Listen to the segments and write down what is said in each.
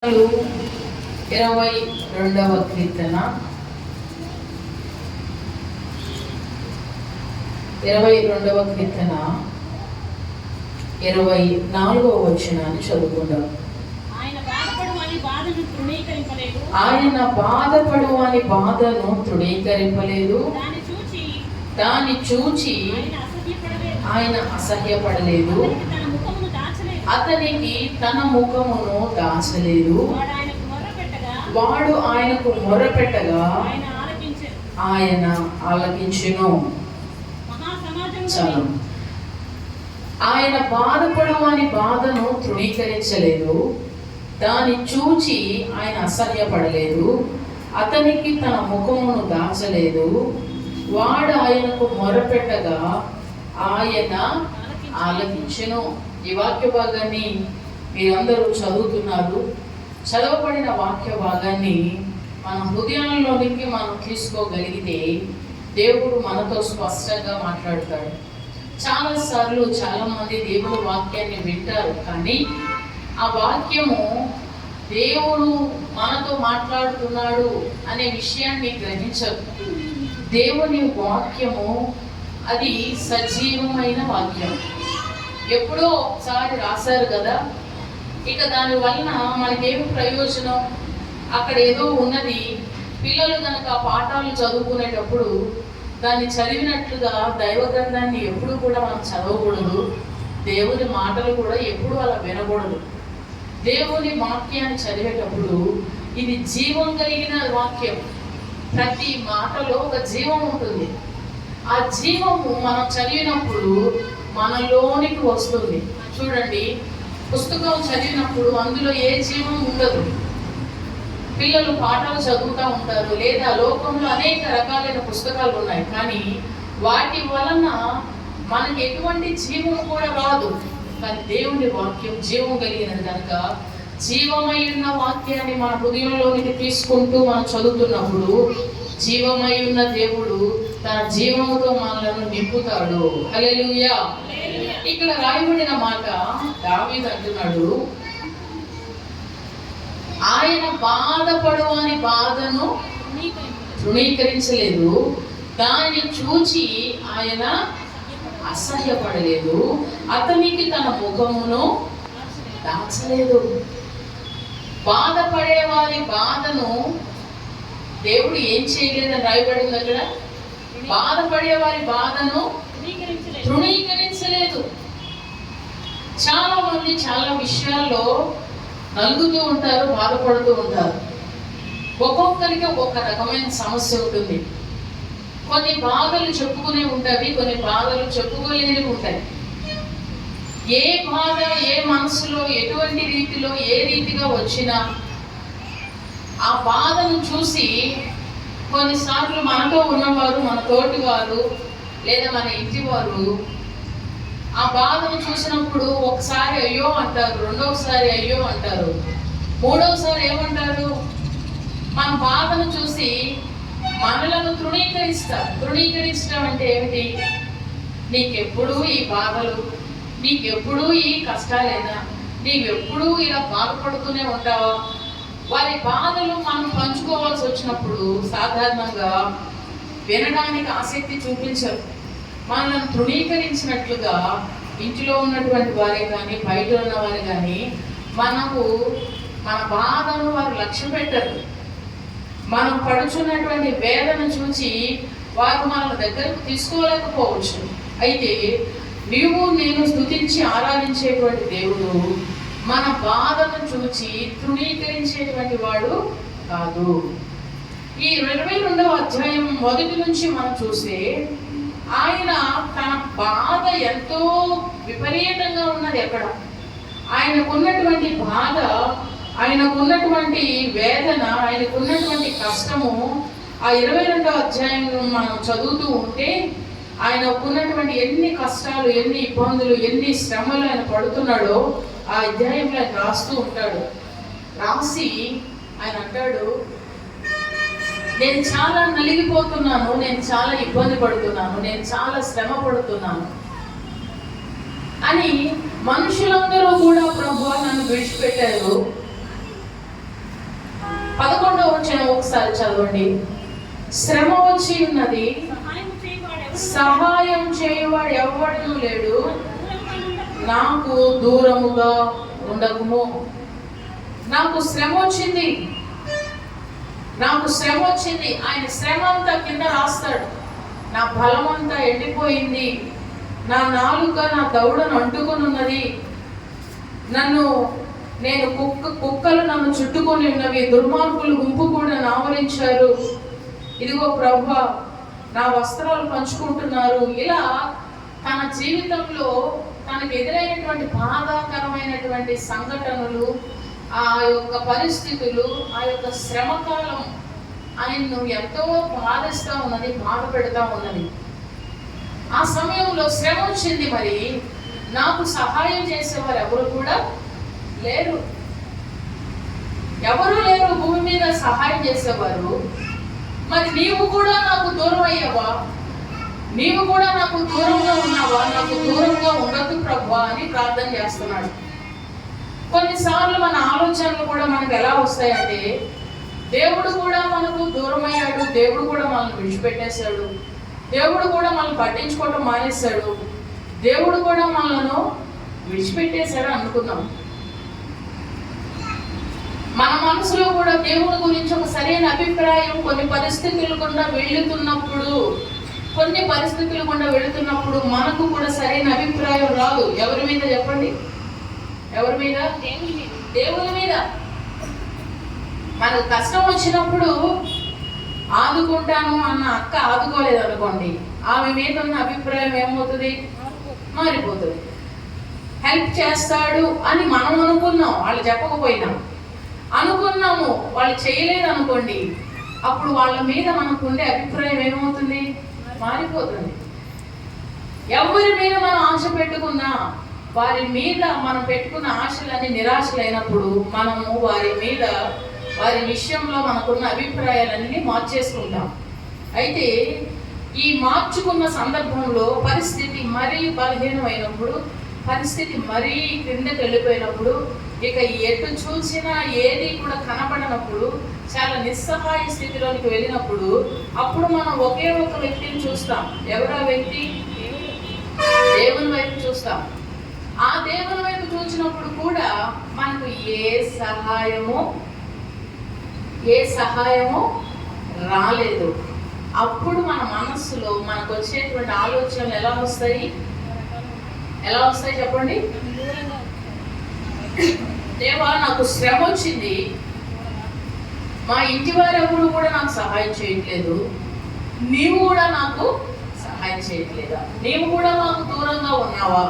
22వ కీర్తన 24వ వచనాన్ని చదువుకుందాం. ఆయన బాధపడు అని బాధను తృణీకరింపలేదు, దాన్ని చూచి ఆయన అసహ్యపడలేదు, అతనికి తన ముఖమును దాచలేదు. వాడు ఆయనకు మొర్రపెట్టగా ఆయన ఆలకించెను. చాలు. ఆయన బాధపడు అని బాధను తృణీకరించలేదు, దాన్ని చూచి ఆయన అసహ్యపడలేదు, అతనికి తన ముఖమును దాచలేదు. వాడు ఆయనకు మొరపెట్టగా ఆయన ఆలకించెను. ఈ వాక్య భాగాన్ని మీరందరూ చదువుతున్నారు. చదవబడిన వాక్య భాగాన్ని మన హృదయంలోనికి మనం తీసుకోగలిగితే దేవుడు మనతో స్పష్టంగా మాట్లాడతాడు. చాలాసార్లు చాలామంది దేవుడు వాక్యాన్ని వింటారు, కానీ ఆ వాక్యము దేవుడు మనతో మాట్లాడుతున్నాడు అనే విషయాన్ని గ్రహించరు. దేవుని వాక్యము అది సజీవమైన వాక్యం. ఎప్పుడో ఒకసారి రాశారు కదా, ఇక దాని వలన మనకేమి ప్రయోజనం? అక్కడ ఏదో ఉన్నది. పిల్లలు కనుక పాఠాలు చదువుకునేటప్పుడు దాన్ని చదివినట్లుగా దైవ గ్రంథాన్ని ఎప్పుడు కూడా మనం చదవకూడదు. దేవుని మాటలు కూడా ఎప్పుడు అలా వినకూడదు. దేవుని వాక్యాన్ని చదివేటప్పుడు ఇది జీవం కలిగిన వాక్యం. ప్రతి మాటలో ఒక జీవం ఉంటుంది. ఆ జీవము మనం చదివినప్పుడు మనలోనికి వస్తుంది. చూడండి, పుస్తకం చదివినప్పుడు అందులో ఏ జీవం ఉండదు. పిల్లలు పాఠాలు చదువుతూ ఉంటారు, లేదా లోకంలో అనేక రకాలైన పుస్తకాలు ఉన్నాయి, కానీ వాటి వలన మనకి ఎటువంటి జీవం కూడా రాదు. కానీ దేవుని వాక్యం జీవం కలిగినది కనుక జీవమై ఉన్న వాక్యాన్ని మన హృదయంలోనికి తీసుకుంటూ మనం చదువుతున్నప్పుడు జీవమై ఉన్న దేవుడు తన జీవముతో మనలను నింపుతాడు. హల్లెలూయా. ఇక్కడ రాయబడిన మాట దావీదు అంటున్నాడు, ఆయన బాధపడు అని బాధను తృణీకరించలేదు, దాన్ని చూచి ఆయన అసహ్యపడలేదు, అతనికి తన ముఖమును దాచలేదు. బాధపడే వారి బాధను దేవుడు ఏం చేయలేదని రాయబడింది అక్కడ. బాధపడే వారి బాధను తృణీకరించలేదు. చాలా మంది చాలా విషయాల్లో నలుగుతూ ఉంటారు, బాధపడుతూ ఉంటారు. ఒక్కొక్కరికి ఒక్కొక్క రకమైన సమస్య ఉంటుంది. కొన్ని బాధలు చెప్పుకునే ఉంటాయి, కొన్ని బాధలు చెప్పుకోలేనివి ఉంటాయి. ఏ బాధ ఏ మనసులో ఎటువంటి రీతిలో ఏ రీతిగా వచ్చినా ఆ బాధను చూసి కొన్నిసార్లు మనతో ఉన్నవారు, మన తోటి వారు, లేదా మన ఇంటి వారు ఆ బాధను చూసినప్పుడు ఒకసారి అయ్యో అంటారు, రెండవసారి అయ్యో అంటారు, మూడవసారి ఏమంటారు? మన బాధను చూసి మనలను తృణీకరిస్తారు. తృణీకరించడం అంటే ఏమిటి? నీకెప్పుడు ఈ బాధలు, నీకెప్పుడు ఈ కష్టాలేనా, నీవెప్పుడు ఇలా బాధపడుతూనే ఉంటావా? వారి బాధలు మనం పంచుకోవాల్సి వచ్చినప్పుడు సాధారణంగా వినడానికి ఆసక్తి చూపించరు. మనల్ని తృణీకరించినట్లుగా ఇంటిలో ఉన్నటువంటి వారే కానీ బయట ఉన్న వారు కానీ మన బాధను వారు లక్ష్య పెట్టరు. మనం పడుచున్నటువంటి వేదన చూసి వారు మన దగ్గరకు తీసుకోలేకపోవచ్చు. అయితే నీవు నేను స్తుతించి ఆరాధించేటువంటి దేవుడు మన బాధను చూచి తృణీకరించేటువంటి వాడు కాదు. ఈ 22వ అధ్యాయం మొదటి నుంచి మనం చూస్తే ఆయన తన బాధ ఎంతో విపరీతంగా ఉన్నది. ఎక్కడ ఆయనకున్నటువంటి బాధ, ఆయనకున్నటువంటి వేదన, ఆయనకున్నటువంటి కష్టము ఆ 22వ అధ్యాయం మనం చదువుతూ ఉంటే ఆయనకున్నటువంటి ఎన్ని కష్టాలు, ఎన్ని ఇబ్బందులు, ఎన్ని శ్రమలు ఆయన పడుతున్నాడో ఆ అధ్యాయంలో ఆయన రాస్తూ ఉంటాడు. రాసి ఆయన అంటాడు, నేను చాలా నలిగిపోతున్నాను, నేను చాలా ఇబ్బంది పడుతున్నాను, నేను చాలా శ్రమ పడుతున్నాను అని. మనుషులందరూ కూడా ప్రభువా నన్ను విడిచిపెట్టారు, ఒకసారి చదవండి. శ్రమ వచ్చి ఉన్నది, సహాయం చేయవాడు ఎవడూ లేడు, నాకు దూరముగా ఉండకుము. నాకు శ్రమ వచ్చింది, నాకు శ్రమ వచ్చింది. ఆయన శ్రమ అంతా కింద రాస్తాడు. నా బలం అంతా ఎండిపోయింది, నా నాలుక నా దౌడను అంటుకొని ఉన్నది, నేను కుక్కలు నన్ను చుట్టుకొని ఉన్నవి, దుర్మార్గులు గుంపు కూడా ఆవరించారు, ఇదిగో ప్రభువా నా వస్త్రాలు పంచుకుంటున్నారు. ఇలా తన జీవితంలో తనకు ఎదురైనటువంటి బాధాకరమైనటువంటి సంఘటనలు, ఆ యొక్క పరిస్థితులు, ఆ యొక్క శ్రమకాలం ఆయన్ను ఎంతో బాధిస్తూ ఉన్నది, బాధ పెడతా ఉన్నది. ఆ సమయంలో శ్రమ వచ్చింది, మరి నాకు సహాయం చేసేవారు ఎవరు కూడా లేరు, ఎవరు లేరు భూమి మీద సహాయం చేసేవారు. మరి నీవు కూడా నాకు దూరం అయ్యావా, నీవు కూడా నాకు దూరంగా ఉన్నావా, నాకు దూరంగా ఉండదు ప్రభువా అని ప్రార్థన చేస్తున్నాడు. కొన్నిసార్లు మన ఆలోచనలు కూడా మనకు ఎలా వస్తాయంటే, దేవుడు కూడా మనకు దూరం అయ్యాడు, దేవుడు కూడా మనల్ని విడిచిపెట్టేశాడు, దేవుడు కూడా మనల్ని పట్టించుకోవడం మానేశాడు, దేవుడు కూడా మనలను విడిచిపెట్టేశాడు అనుకున్నాం. మన మనసులో కూడా దేవుడి గురించి ఒక సరైన అభిప్రాయం కొన్ని పరిస్థితులు గుండా వెళుతున్నప్పుడు మనకు కూడా సరైన అభిప్రాయం రాదు. ఎవరి మీద చెప్పండి, ఎవరి మీద? దేవుని మీద. మనకు కష్టం వచ్చినప్పుడు ఆదుకుంటాను అన్న అక్క ఆదుకోలేదు అనుకోండి, ఆమె మీద ఉన్న అభిప్రాయం ఏమవుతుంది? మారిపోతుంది. హెల్ప్ చేస్తాడు అని మనం అనుకున్నాం, వాళ్ళు చెప్పకపోయినా అనుకున్నాము, వాళ్ళు చేయలేదు అనుకోండి, అప్పుడు వాళ్ళ మీద మనకు ఉండే అభిప్రాయం ఏమవుతుంది? మారిపోతుంది. ఎవరి మీద మనం ఆశ పెట్టుకున్నా, వారి మీద మనం పెట్టుకున్న ఆశలన్నీ నిరాశలైనప్పుడు మనము వారి విషయంలో మనకున్న అభిప్రాయాలన్నీ మార్చేసుకుంటాం. అయితే ఈ మార్చుకున్న సందర్భంలో పరిస్థితి మరీ బలహీనమైనప్పుడు, పరిస్థితి మరీ క్రిందకి వెళ్ళిపోయినప్పుడు, ఇక ఎటు చూసినా ఏది కూడా కనపడనప్పుడు, చాలా నిస్సహాయ స్థితిలోనికి వెళ్ళినప్పుడు, అప్పుడు మనం ఒకే ఒక వ్యక్తిని చూస్తాం. ఎవరా వ్యక్తి? దేవుని వైపు చూస్తాం. ఆ దేవుని వైపు చూసినప్పుడు కూడా మనకు ఏ సహాయము రాలేదు. అప్పుడు మన మనస్సులో మనకు వచ్చేటువంటి ఆలోచనలు ఎలా వస్తాయి చెప్పండి? దేవా నాకు శ్రమ వచ్చింది, మా ఇంటి వారెవరు కూడా నాకు సహాయం చేయట్లేదు, నీవు కూడా నాకు సహాయం చేయట్లేదా? నీవు కూడా మాకు దూరంగా ఉన్నావా?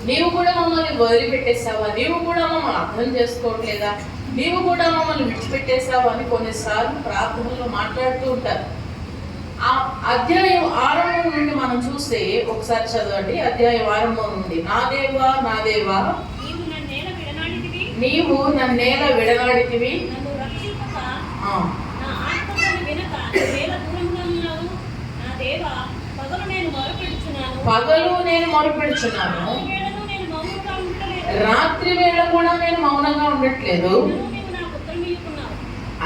నీవు కూడా మమ్మల్ని వదిలిపెట్టేసావా? నీవు కూడా మమ్మల్ని అర్థం చేసుకోవట్లేదా? నీవు కూడా మమ్మల్ని విడిచిపెట్టేసావా అని కొన్నిసార్లు ప్రార్థనలో మాట్లాడుతూ ఉంటారు. ఆ అధ్యాయం 6 నుండి మనం చూస్తే ఒకసారి చదవండి. అధ్యాయం 6 నుండి, నా దేవా నా దేవా నీవు నన్నేల విడనాడితివి, పగలు నేను మొరపెడుచున్నాను, రాత్రి వేళ కూడా నేను మౌనంగా ఉండట్లేదు,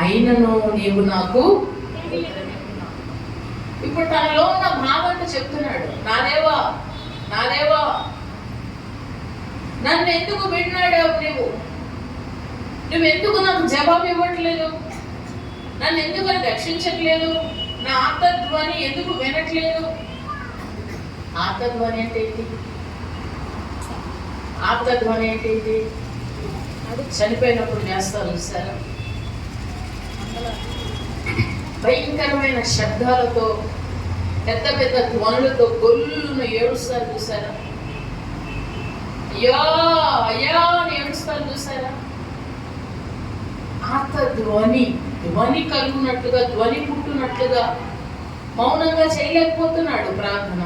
అయినను నీవు నాకు. ఇప్పుడు తనలో ఉన్న భావంతో చెప్తున్నాడు, నా దేవా నన్ను ఎందుకు విడినాడావు? నువ్వెందుకు నాకు జవాబు ఇవ్వట్లేదు? నన్ను ఎందుకు రక్షించట్లేదు? నా ఆర్తధ్వని ఎందుకు వినట్లేదు? ఆర్తధ్వని అంటే ఏంటి? ఆర్తధ్వని అంటే ఏంటి? అది చనిపోయినప్పుడు చేస్తారు చూసారా, భయంకరమైన శబ్దాలతో, పెద్ద పెద్ద ధ్వనులతో గొల్లును ఏడుస్తారు చూసారా, అయ్యా అయ్యా అని ఏడుస్తారు చూసారా. ధ్వని కలుగునట్లుగా, ధ్వని పుట్టునట్లుగా మౌనంగా చేయలేకపోతున్నాడు ప్రార్థన.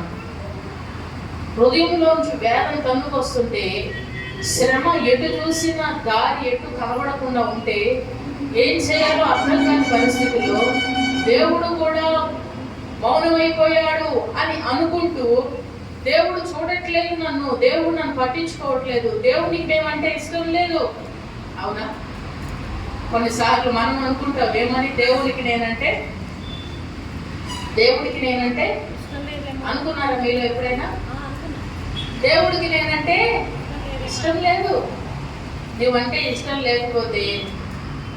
హృదయంలోంచి వేదన తన్నుకొస్తుంటే, శ్రమ ఎటు చూసినా దారి ఎటు కనబడకుండా ఉంటే ఏం చేయాలో అర్థం కాని పరిస్థితుల్లో దేవుడు కూడా మౌనమైపోయాడు అని అనుకుంటూ, దేవుడు చూడట్లేదు నన్ను, దేవుడు నన్ను పట్టించుకోవట్లేదు, దేవునికి మేమంటే ఇష్టం లేదు. అవునా? కొన్నిసార్లు మనం అనుకుంటాం ఏమని, దేవుడికి నేనంటే అనుకున్నారా మీరు ఎప్పుడైనా? దేవుడికి నేనంటే ఇష్టం లేదు. నువ్వంటే ఇష్టం లేకపోతే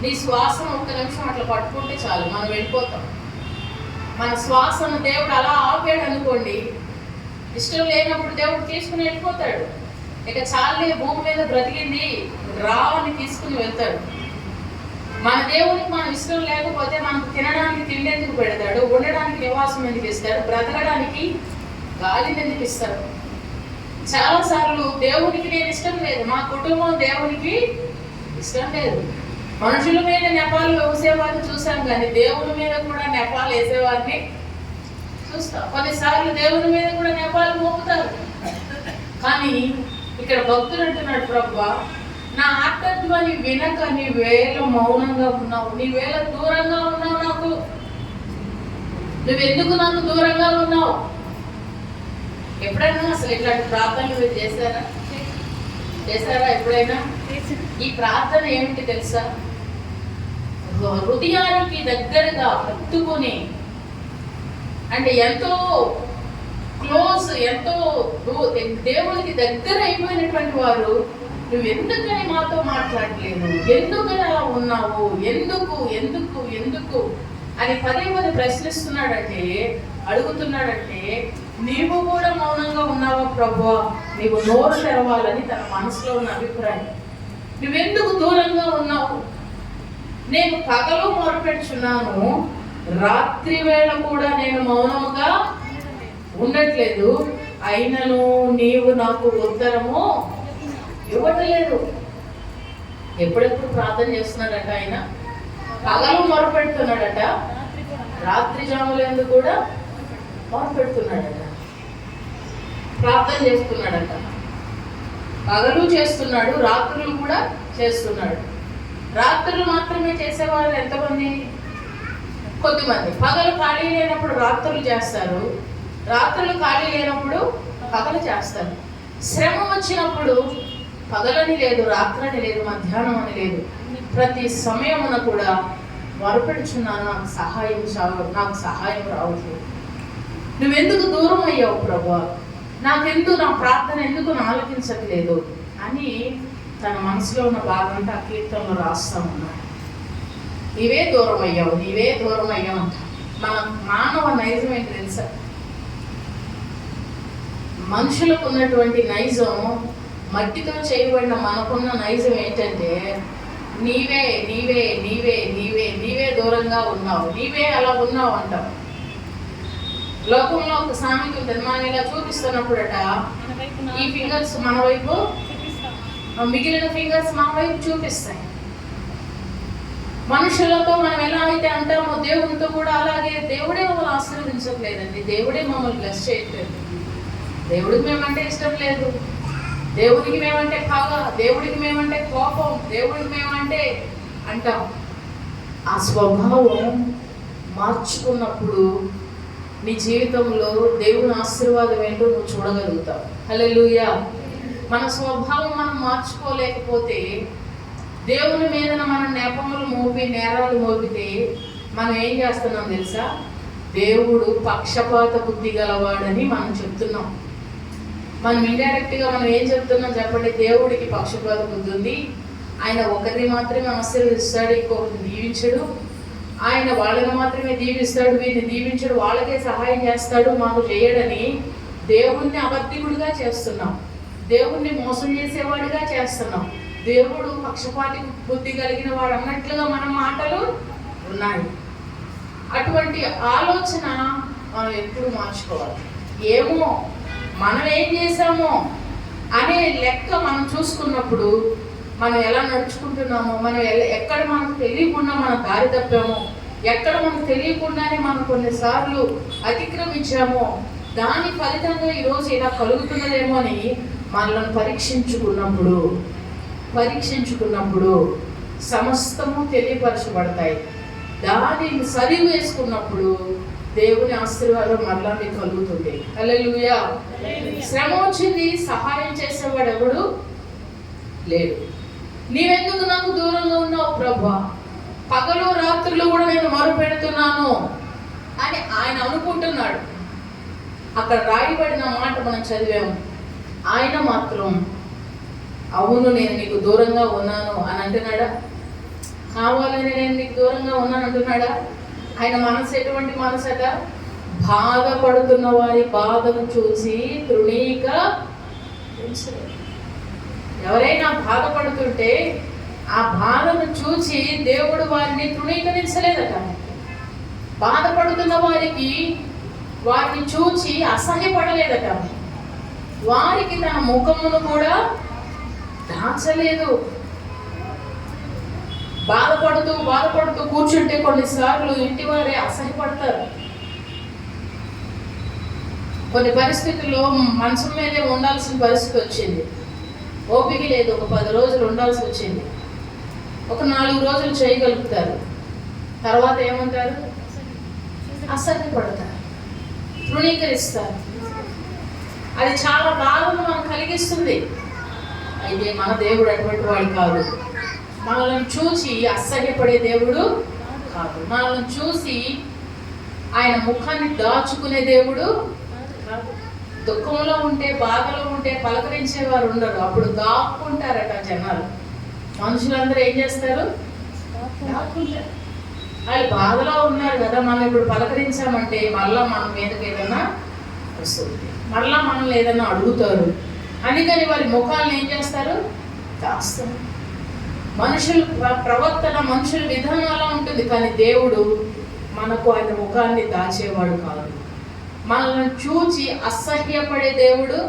నీ శ్వాసను ఒక్క నిమిషం అట్లా పట్టుకుంటే చాలు, మనం వెళ్ళిపోతాం. మన శ్వాసను దేవుడు అలా ఆపాడు అనుకోండి, ఇష్టం లేనప్పుడు దేవుడు తీసుకుని వెళ్ళిపోతాడు. ఇక చాలే భూమి మీద బ్రతికింది రావని తీసుకుని వెళ్తాడు. మన దేవునికి మనం ఇష్టం లేకపోతే మనకు తినడానికి తిండి ఎందుకు పెడతాడు, ఉండడానికి నివాసం ఎందుకు ఇస్తాడు, బ్రతకడానికి గాలిని ఎందుకు ఇస్తాడు? చాలాసార్లు దేవునికి నేను ఇష్టం లేదు, మా కుటుంబం దేవునికి ఇష్టం లేదు. మనుషుల మీద నెపాలు వేసేవారిని చూసాం, కానీ దేవుని మీద కూడా నెపాలు వేసేవారిని చూస్తాం. కొన్నిసార్లు దేవుని మీద కూడా నెపాలు మోపుతారు. కానీ ఇక్కడ భక్తుడు అంటున్నాడు, ప్రభువా నా ఆత్మధ్వని వినక నీవేళ మౌనంగా ఉన్నావు, నీవేళ దూరంగా ఉన్నావు, నువ్వెందుకు నాకు దూరంగా ఉన్నావు? ఎప్పుడైనా అసలు ఇట్లాంటి ప్రార్థనలు మీరు చేశారా ఎప్పుడైనా? ఈ ప్రార్థన ఏమిటి తెలుసా? హృదయానికి దగ్గరగా హత్తుకొని, అంటే ఎంతో క్లోజ్, ఎంతో దేవునికి దగ్గర అయిపోయినటువంటి వారు, నువ్వు ఎందుకని మాతో మాట్లాడలేదు, ఎందుకని అలా ఉన్నావు, ఎందుకు ఎందుకు ఎందుకు అని పదే పదే ప్రశ్నిస్తున్నాడంటే, అడుగుతున్నాడంటే, నీవు కూడా మౌనంగా ఉన్నావా ప్రభువా? నీవు నోరు తెరవాలని తన మనసులో ఉన్న అభిప్రాయం. నువ్వెందుకు దూరంగా ఉన్నావు? నేను పగలు మొరపెట్టుచున్నాను, రాత్రి వేళ కూడా నేను మౌనముగా ఉండట్లేదు, అయినను నీవు నాకు ఉత్తరము ఇవ్వట్లేదు. ఎప్పుడెప్పుడు ప్రార్థన చేస్తున్నాడట ఆయన? పగలు మొరపెడుతున్నాడట, రాత్రి జాములందు కూడా మొరపెడుతున్నాడట, ప్రార్థన చేస్తున్నాడట. పగలు చేస్తున్నాడు, రాత్రులు కూడా చేస్తున్నాడు. రాత్రులు మాత్రమే చేసేవాళ్ళు ఎంతమంది? కొద్దిమంది. పగలు ఖాళీ లేనప్పుడు రాత్రులు చేస్తారు, రాత్రులు ఖాళీ లేనప్పుడు పగలు చేస్తారు. శ్రమ వచ్చినప్పుడు పగలని లేదు, రాత్రని లేదు, మధ్యాహ్నం అని లేదు, ప్రతి సమయమున కూడా మొరపెడుచున్నాను, నాకు సహాయం రావట్లేదు. నువ్వెందుకు దూరం అయ్యావు ప్రభువా? నాకెందుకు నా ప్రార్థన ఎందుకు ఆలకించట్లేదు అని తన మనసులో ఉన్న బాధంతా ఆ కీర్తనలో రాస్తా ఉన్నాడు. నీవే దూరం అయ్యావు అంట. మన మానవ నైజం ఏంటి తెలుసా? మనుషులకు ఉన్నటువంటి నైజం, మట్టితో చేయబడిన మనకున్న నైజం ఏంటంటే, నీవే నీవే నీవే నీవే నీవే దూరంగా ఉన్నావు, నీవే అలా ఉన్నావు అంటావు. లోకంలో ఒక సామెత ఉంటుంది, మనం ఇలా చూపిస్తున్నప్పుడట ఈ ఫింగర్స్ మన వైపు, మిగిలిన ఫింగర్స్ మన వైపు చూపిస్తాయి. మనుషులతో మనం ఎలా అయితే అంటామో దేవునితో కూడా అలాగే. దేవుడే మమ్మల్ని ఆశీర్వదించట్లేదండి, దేవుడే మమ్మల్ని బ్లెస్ చేయట్లేదు. దేవుడికి మేమంటే ఇష్టం లేదు, దేవుడికి మేమంటే పగ, దేవుడికి మేమంటే కోపం, దేవుడికి మేమంటే అంటాం. ఆ స్వభావం మార్చుకున్నప్పుడు నీ జీవితంలో దేవుని ఆశీర్వాదం ఏంటో నువ్వు చూడగలుగుతావు. హల్లెలూయా. మన స్వభావం మనం మార్చుకోలేకపోతే, దేవుని మీద మన నెపములు మోపి నేరాలు మోపితే మనం ఏం చేస్తున్నాం తెలుసా? దేవుడు పక్షపాత బుద్ధి గలవాడని మనం చెప్తున్నాం. మనం ఇండైరెక్ట్గా మనం ఏం చెప్తున్నాం చెప్పండి? దేవుడికి పక్షపాత బుద్ధి ఉంది, ఆయన ఒకరిని మాత్రమే ఆశీర్వదిస్తాడు, ఇంకొకరిని దీవించడు, ఆయన వాళ్ళని మాత్రమే దీవిస్తాడు, వీరిని దీవించడు, వాళ్ళకే సహాయం చేస్తాడు, మాకు చేయడని దేవుణ్ణి అబద్ధికుడిగా చేస్తున్నాం, దేవుణ్ణి మోసం చేసేవాడిగా చేస్తున్నాం. దేవుడు పక్షపాతి బుద్ధి కలిగిన వాడు అన్నట్లుగా మన మాటలు ఉన్నాయి. అటువంటి ఆలోచన మనం ఎప్పుడు మార్చుకోవాలి. ఏమో మనం ఏం చేసామో అనే లెక్క మనం చూసుకున్నప్పుడు, మనం ఎలా నడుచుకుంటున్నామో, మనం ఎక్కడ మనకు తెలియకుండా మనం దారి తప్పామో, ఎక్కడ మనకు తెలియకుండానే మనం కొన్నిసార్లు అతిక్రమించామో, దాని ఫలితంగా ఈరోజు ఇలా కలుగుతున్నదేమో అని మనల్ని పరీక్షించుకున్నప్పుడు సమస్తము తెలియపరచబడతాయి. దానిని సరి వేసుకున్నప్పుడు దేవుని ఆశీర్వాదం మరలా మీకు కలుగుతుంది. హల్లెలూయా. శ్రమ వచ్చింది, సహాయం చేసేవాడు ఎవడు లేడు. నీవెందుకు నాకు దూరంగా ఉన్నావు ప్రభువా? రాత్రులు కూడా నేను మొరపెడుతున్నాను అని ఆయన అనుకుంటున్నాడు. అక్కడ రాయబడిన మాట మనం చదివాము. ఆయన మాత్రం అవును నేను నీకు దూరంగా ఉన్నాను అని అంటున్నాడా? కావాలని నేను నీకు దూరంగా ఉన్నాను అంటున్నాడా? ఆయన మనసు ఎటువంటి మనసట? బాధపడుతున్న వారి బాధను చూసి ఎవరైనా బాధపడుతుంటే ఆ బాధను చూసి దేవుడు వారిని తృణీకరించలేదట. బాధపడుతున్న వారిని చూచి అసహ్యపడలేదట. వారికి తన ముఖమును కూడా దాచలేదు. బాధపడుతూ కూర్చుంటే కొన్నిసార్లు ఇంటి వారే అసహ్యపడతారు. కొన్ని పరిస్థితుల్లో మనసు మీదే ఉండాల్సిన పరిస్థితి వచ్చింది, ఓపిక లేదు, ఒక 10 రోజులు ఉండాల్సి వచ్చింది. ఒక 4 రోజులు చేయగలుగుతారు, తర్వాత ఏమంటారు? అసహ్యపడతారు, తృణీకరిస్తారు. అది చాలా బాధను మనం కలిగిస్తుంది. అయితే మన దేవుడు అటువంటి వాడు కాదు. మనల్ని చూసి అసహ్యపడే దేవుడు కాదు. మనల్ని చూసి ఆయన ముఖాన్ని దాచుకునే దేవుడు కాదు. దుఃఖంలో ఉంటే, బాధలో ఉంటే పలకరించేవారు ఉండరు, అప్పుడు దాక్కుంటారట జనాలు. మనుషులందరూ ఏం చేస్తారు? దాక్కుంటారు. వాళ్ళు బాధలో ఉన్నారు కదా, మనం ఇప్పుడు పలకరించామంటే మళ్ళా మన మీదకి ఏదైనా వస్తుంది, మళ్ళా మనల్ని ఏదైనా అడుగుతారు. అందుకని వారి ముఖాలను ఏం చేస్తారు? దాస్తారు. మనుషుల ప్రవర్తన, మనుషుల విధానం అలా ఉంటుంది. కానీ దేవుడు మనకు ఆయన ముఖాన్ని దాచేవాడు కాదు. మనల్ని చూచి అసహ్యపడే దేవుడు.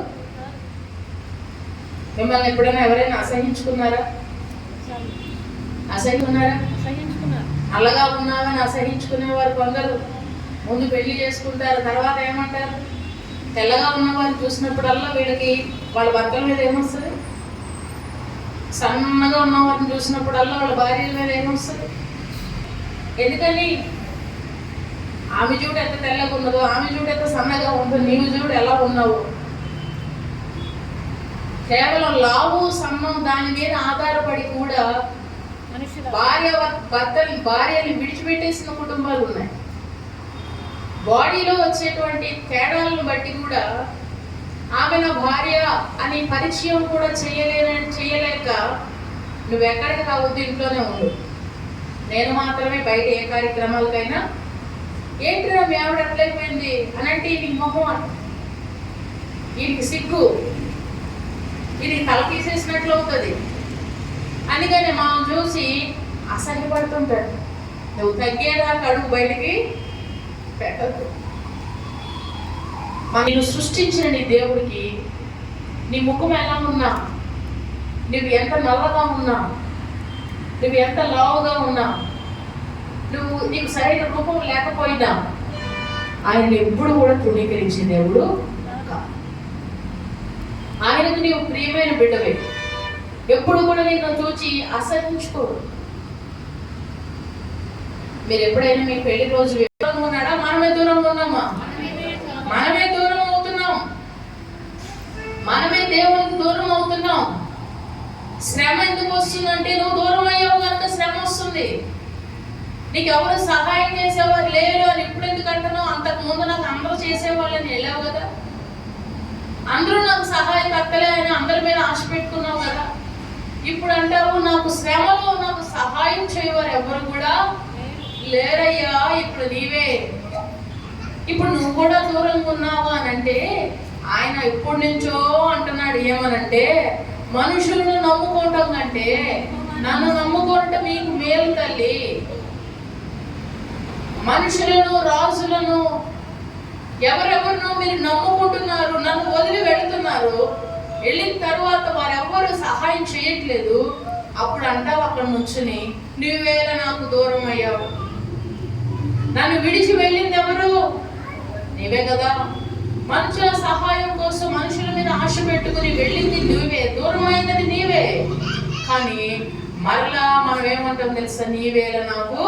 మిమ్మల్ని ఎప్పుడైనా ఎవరైనా అసహించుకున్నారా? అల్లగా ఉన్నామని అసహించుకునేవారు కొందరు. ముందు పెళ్లి చేసుకుంటారు, తర్వాత ఏమంటారు? తెల్లగా ఉన్నవారిని చూసినప్పుడల్లా వీళ్ళకి వాళ్ళ భర్తల మీద ఏమొస్తుంది? సన్నగా ఉన్నవారిని చూసినప్పుడల్లా వాళ్ళ భార్యల మీద ఏమొస్తుంది? ఎందుకని? ఆమె చూడు ఎంత తెల్లగా ఉన్నదో, ఆమె చూడు ఎంత సన్నగా ఉందో, నీవు చూడు ఎలా ఉన్నావు. కేవలం లావు సన్నం దాని మీద ఆధారపడి కూడా భార్యని విడిచిపెట్టేసిన కుటుంబాలు ఉన్నాయి. బాడీలో వచ్చేటువంటి తేడాలను బట్టి కూడా ఆమె నా భార్య అని పరిచయం కూడా చేయలేక నువ్వు ఎక్కడికి రావద్దు, ఇంట్లోనే ఉండు, నేను మాత్రమే బయట ఏ కార్యక్రమాలకైనా. ఏంటిరా మీ ఆవిడ అట్లయిపోయింది అని అంటే ఇది మొహం, వీడికి సిగ్గు, ఇది తల తీసేసినట్లు అవుతుంది. అందుకని మనం చూసి అసహ్యపడుతుంటాడు. నువ్వు తగ్గేదాకా అడుగు బయటికి పెట్టద్దు. నేను సృష్టించిన నీ దేవుడికి నీ ముఖం ఎలా ఉన్నా, నువ్వు ఎంత నల్లగా ఉన్నా, నువ్వు ఎంత లావుగా ఉన్నా, నీకు సరైన రూపం లేకపోయినా ఆయన ఎప్పుడు కూడా తృణీకరించే దేవుడు కాదు. ఆయనకు నీవు ప్రియమైన బిడ్డవే. ఎప్పుడు కూడా నేను చూచి అసహించుకోడు. మీరు ఎప్పుడైనా మీ పెళ్లి రోజు దూరంగా ఉన్నాడా? మనమే దూరంగా ఉన్నామా? మనమే దూరం అవుతున్నాం. మనమే దేవునికి దూరం అవుతున్నాం. శ్రమ ఎందుకు వస్తుందంటే నువ్వు దూరం అయ్యావు కనుక శ్రమ వస్తుంది. నీకు ఎవరు సహాయం చేసేవారు లేరు అని ఇప్పుడు ఎందుకు అంటున్నావు? అంతకు ముందు నాకు అందరూ చేసేవాళ్ళని వెళ్ళావు కదా, అందరూ నాకు సహాయకర్తలే అని అందరి మీద ఆశ పెట్టుకున్నావు కదా. ఇప్పుడు అంటావు నాకు శ్రమలో నాకు సహాయం చేయవారు ఎవరు కూడా లేరయ్యా, ఇప్పుడు నీవే. ఇప్పుడు నువ్వు కూడా దూరంగా ఉన్నావు అని అంటే ఆయన ఎప్పటి నుంచో అంటున్నాడు ఏమనంటే, మనుషులను నమ్ముకోవటం కంటే నన్ను నమ్ముకోవటం మీకు మేలు తల్లి. మనుషులను, రాజులను, ఎవరెవరినో మీరు నమ్ముకుంటున్నారు, నన్ను వదిలి వెళుతున్నారు. వెళ్ళిన తర్వాత వారెవ్వరూ సహాయం చేయట్లేదు. అప్పుడు అంటావు అక్కడ నుంచుని, నువ్వేళ నాకు దూరం అయ్యావు. నన్ను విడిచి వెళ్ళింది ఎవరు? నీవే కదా. మనుషుల సహాయం కోసం మనుషుల మీద ఆశ పెట్టుకుని వెళ్ళింది నువ్వే, దూరం అయినది నీవే. కానీ మరలా మనం ఏమంటాం తెలుసా? నీవేళ నాకు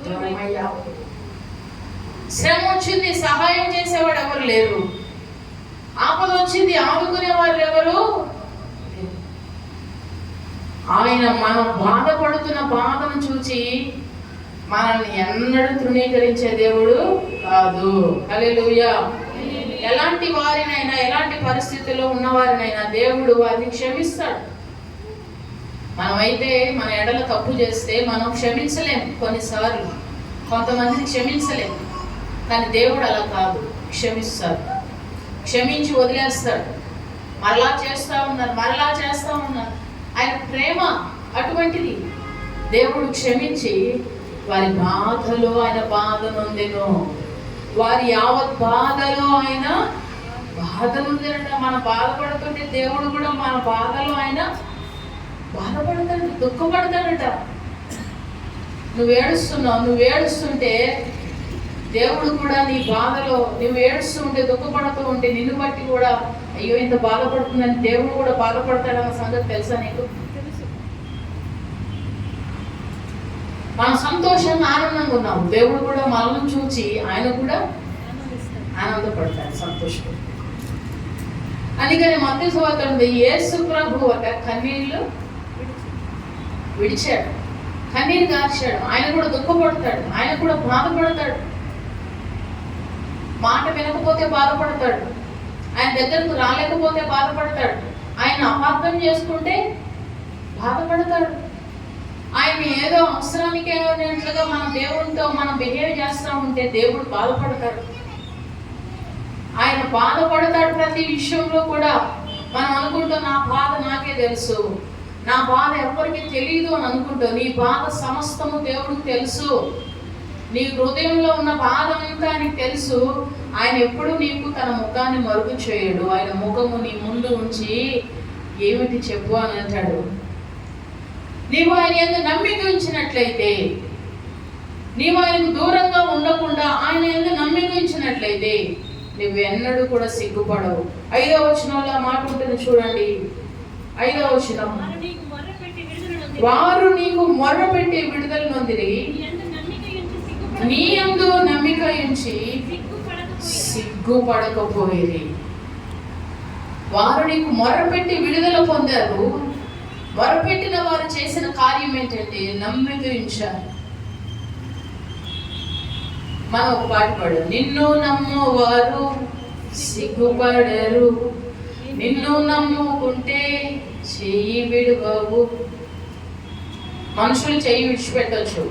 దూరం అయ్యావు. శ్రమ వచ్చింది, సహాయం చేసేవాడు ఎవరు లేరు. ఆపద వచ్చింది, ఆదుకునేవారు ఎవరు? ఆయన మనం బాధపడుతున్న బాధను చూచి మనల్ని ఎన్నడూ తృణీకరించే దేవుడు కాదు. హల్లెలూయా. ఎలాంటి వారినైనా, ఎలాంటి పరిస్థితుల్లో ఉన్నవారినైనా దేవుడు వారిని క్షమిస్తాడు. మనమైతే మన ఎడల తప్పు చేస్తే మనం క్షమించలేము, కొన్నిసార్లు కొంతమందిని క్షమించలేము. కానీ దేవుడు అలా కాదు, క్షమిస్తాడు, క్షమించి వదిలేస్తాడు. మరలా చేస్తూ ఉన్నారు. ఆయన ప్రేమ అటువంటిది. దేవుడు క్షమించి వారి బాధలో ఆయన బాధ నొందెను. వారి యావత్ బాధలో ఆయన బాధ నొందెనట. మనం బాధపడుతుంటే దేవుడు కూడా మన బాధలో ఆయన బాధపడతాడు, దుఃఖపడతాడట. నువ్వు ఏడుస్తుంటే దేవుడు కూడా నీ బాధలో, నువ్వు ఏడుస్తుంటే దుఃఖపడుతూ ఉంటే నిన్ను బట్టి కూడా అయ్యో ఇంత బాధపడుతుందని దేవుడు కూడా బాధపడతాడన్న సంగతి తెలుసా నీకు? మనం సంతోషంగా ఆనందంగా ఉన్నాము, దేవుడు కూడా మనల్ని చూసి ఆయన కూడా ఆనందపడతాడు, సంతోషపడతాడు. అందుకని మత్తయి సువార్త యేసు ప్రభు కన్నీళ్ళు విడిచాడు, కన్నీరు గార్చాడు. ఆయన కూడా దుఃఖపడతాడు, ఆయన కూడా బాధపడతాడు. మాట వినకపోతే బాధపడతాడు, ఆయన దగ్గరకు రాలేకపోతే బాధపడతాడు, ఆయన అపార్థం చేసుకుంటే బాధపడతాడు. ఆయన ఏదో అవసరానికి అనేట్లుగా మన దేవునితో మనం బిహేవ్ చేస్తూ ఉంటే దేవుడు బాధపడతాడు. ఆయన బాధపడతాడు ప్రతి విషయంలో కూడా. మనం అనుకుంటాం నా బాధ నాకే తెలుసు, నా బాధ ఎవరికి తెలియదు అని అనుకుంటాం. నీ బాధ సమస్తము దేవుడికి తెలుసు. నీ హృదయంలో ఉన్న బాధ అంతా ఆయనకు తెలుసు. ఆయన ఎప్పుడు నీకు తన ముఖాన్ని మరుగు చేయడు. ఆయన ముఖము నీ ముందు ఉంచి ఏమిటి చెప్పు అని అంటాడు. నీవు ఆయన యందు నమ్మిక ఉంచినట్లయితే, నీవు ఆయనకు దూరంగా ఉండకుండా ఆయన యందు నమ్మిక ఉంచినట్లయితే నువ్వు ఎన్నడూ కూడా సిగ్గుపడవు. 5వ వచనంలో ఆ మాట ఉంటుంది చూడండి. 5వ వచనం, వారు నీకు మొర్రపెట్టి విడుదల నొందిరి, నీ యందు నమ్మిక ఉంచి సిగ్గుపడకపోయేది. వారు నీకు మొర్రపెట్టి విడుదల పొందారు. మొరపెట్టిన వారు చేసిన కార్యం ఏంటంటే నమ్మిక ఉంచారు. మనం ఒక పాట పాడు, నిన్ను నమ్మువారు సిగ్గుపడరు, నిన్ను నమ్ముకుంటే చెయ్యి విడువవు. మనుషులు చెయ్యి విడిచిపెట్టచ్చు,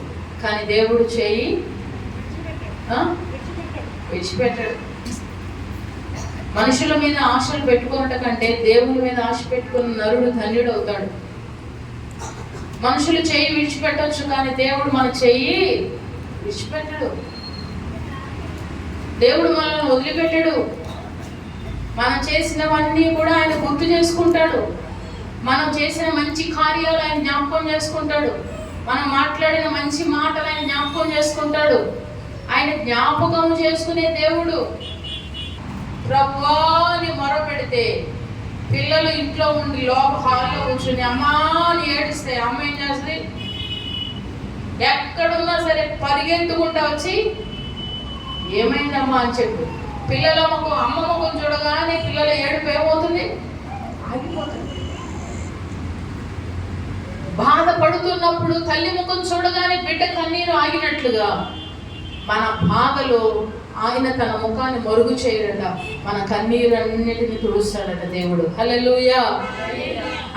కానీ దేవుడు చెయ్యి విడిచిపెట్టాడు. మనుషుల మీద ఆశలు పెట్టుకోవటం కంటే దేవుని మీద ఆశ పెట్టుకున్న నరుడు ధన్యుడు అవుతాడు. మనుషులు చెయ్యి విడిచిపెట్టచ్చు, కానీ దేవుడు మన చెయ్యి విడిచిపెట్టడు. దేవుడు మనల్ని వదిలిపెట్టాడు. మనం చేసినవన్నీ కూడా ఆయన గుర్తు చేసుకుంటాడు. మనం చేసిన మంచి కార్యాలు ఆయన జ్ఞాపకం చేసుకుంటాడు. మనం మాట్లాడిన మంచి మాటలు ఆయన జ్ఞాపకం చేసుకుంటాడు. ఆయన జ్ఞాపకం చేసుకునే దేవుడు. ప్రభువా అని మొరపెడితే పిల్లలు ఇంట్లో ఉండి హాల్లో కూర్చుని అమ్మా అని ఏడిస్తే అమ్మ ఏం చేస్తుంది? ఎక్కడున్నా సరే పరిగెత్తుకుంటా వచ్చి ఏమైందమ్మా అని చెప్పు. పిల్లల ముఖం, అమ్మ ముఖం చూడగానే పిల్లల ఏడుపు ఏమవుతుంది? ఆగిపోతుంది. బాధపడుతున్నప్పుడు తల్లి ముఖం చూడగానే బిడ్డ కన్నీరు ఆగినట్లుగా మన బాధలో ఆయన తన ముఖాన్ని మరుగు చేయడట, మన కన్నీరన్నిటిని తుడుస్తాడట దేవుడు. హల్లెలూయా.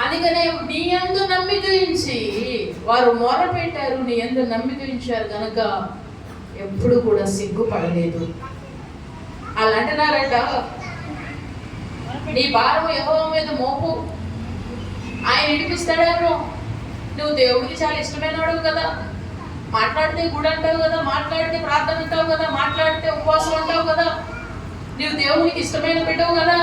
అందుకనే నీ యందు నమ్మిక ఉంచి వారు మొరపెట్టారు, నీ యందు నమ్మిక ఉంచారు కనుక ఎప్పుడు కూడా సిగ్గుపడలేదు. వాళ్ళు అంటున్నారట, నీ భారం యెహోవా మీద మోపు, ఆయన విడిపిస్తాడేమో. నువ్వు దేవుడికి చాలా ఇష్టమైనవాడు కదా, మాట్లాడితే గుడి అంటావు కదా, మాట్లాడితే ప్రార్థన అంటావు కదా, మాట్లాడితే ఉపవాసం అంటావు కదా, నువ్వు దేవునికి ఇష్టమైన బిడ్డవు కదా,